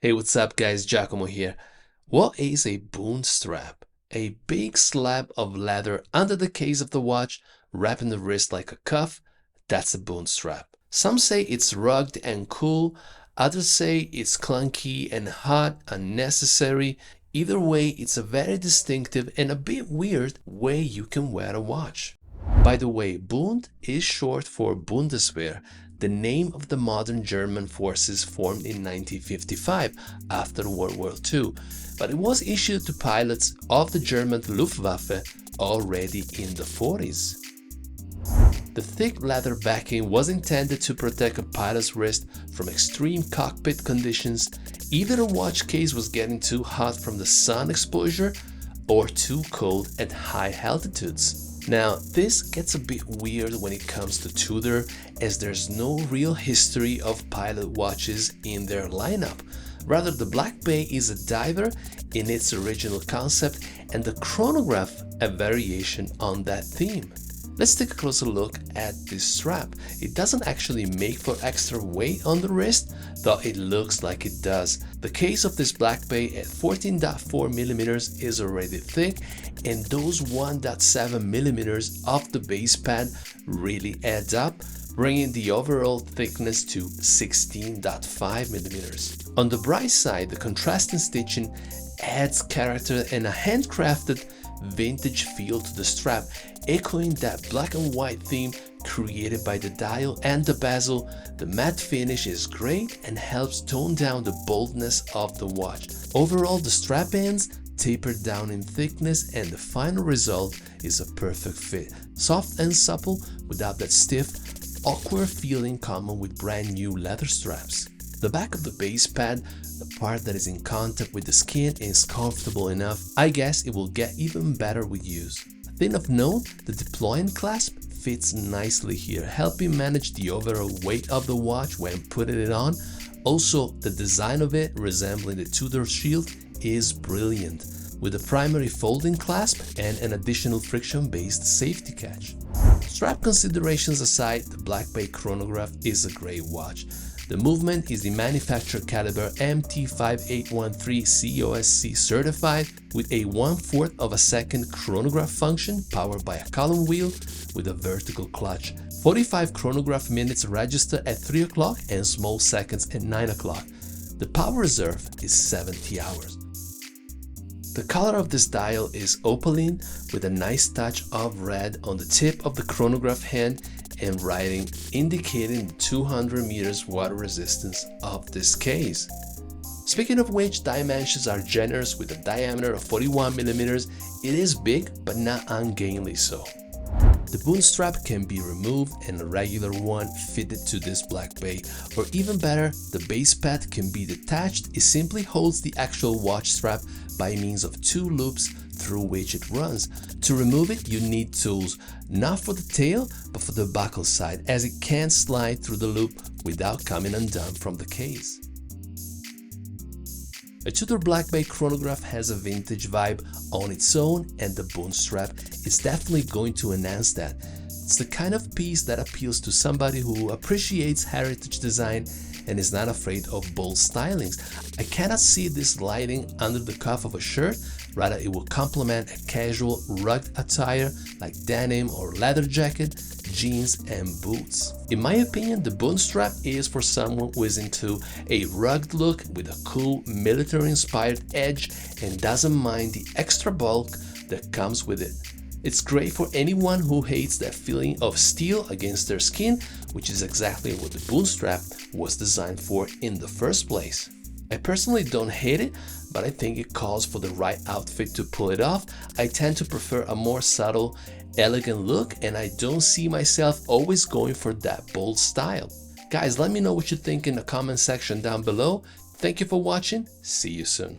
Hey, what's up guys, Giacomo here. What is a bund strap? A big slab of leather under the case of the watch, wrapping the wrist like a cuff. That's a bund strap. Some say it's rugged and cool, others say it's clunky and hot, unnecessary. Either way, it's a very distinctive and a bit weird way you can wear a watch. By the way, Bund is short for Bundeswehr, the name of the modern German forces formed in 1955 after World War II, but it was issued to pilots of the German Luftwaffe already in the 40s. The thick leather backing was intended to protect a pilot's wrist from extreme cockpit conditions. Either a watch case was getting too hot from the sun exposure or too cold at high altitudes. Now, this gets a bit weird when it comes to Tudor, as there's no real history of pilot watches in their lineup. Rather, the Black Bay is a diver in its original concept, and the chronograph a variation on that theme. Let's take a closer look at this strap. It doesn't actually make for extra weight on the wrist, though it looks like it does. The case of this Black Bay at 14.4mm is already thick, and those 1.7mm of the base pad really adds up, bringing the overall thickness to 16.5mm. On the bright side, the contrasting stitching adds character and a handcrafted vintage feel to the strap, echoing that black and white theme created by the dial and the bezel. The matte finish is great and helps tone down the boldness of the watch. Overall, the strap ends taper down in thickness, and the final result is a perfect fit. Soft and supple without that stiff, awkward feeling common with brand new leather straps. The back of the base pad, the part that is in contact with the skin, is comfortable enough. I guess it will get even better with use. A thing of note, the deploying clasp fits nicely here, helping manage the overall weight of the watch when putting it on. Also, the design of it, resembling the Tudor shield, is brilliant, with a primary folding clasp and an additional friction-based safety catch. Strap considerations aside, the Black Bay chronograph is a great watch. The movement is the manufacturer caliber MT5813 COSC certified with a 1/4 of a second chronograph function powered by a column wheel with a vertical clutch. 45 chronograph minutes register at 3 o'clock and small seconds at 9 o'clock. The power reserve is 70 hours. The color of this dial is opaline with a nice touch of red on the tip of the chronograph hand and writing indicating the 200 meters water resistance of this case. Speaking of which, dimensions are generous with a diameter of 41mm. It is big but not ungainly so. The bund strap can be removed and a regular one fitted to this Black Bay, or even better, the base pad can be detached. It simply holds the actual watch strap by means of 2 loops through which it runs. To remove it, you need tools, not for the tail but for the buckle side, as it can't slide through the loop without coming undone from the case. A TUDOR Black Bay chronograph has a vintage vibe on its own, and the bund strap is definitely going to enhance that. It's the kind of piece that appeals to somebody who appreciates heritage design and is not afraid of bold stylings. I cannot see this sliding under the cuff of a shirt. Rather, it will complement a casual, rugged attire like denim or leather jacket, jeans and boots. In my opinion, the bund strap is for someone who is into a rugged look with a cool military-inspired edge and doesn't mind the extra bulk that comes with it. It's great for anyone who hates that feeling of steel against their skin, which is exactly what the bund strap was designed for in the first place. I personally don't hate it, but I think it calls for the right outfit to pull it off. I tend to prefer a more subtle, elegant look, and I don't see myself always going for that bold style. Guys, let me know what you think in the comment section down below. Thank you for watching. See you soon.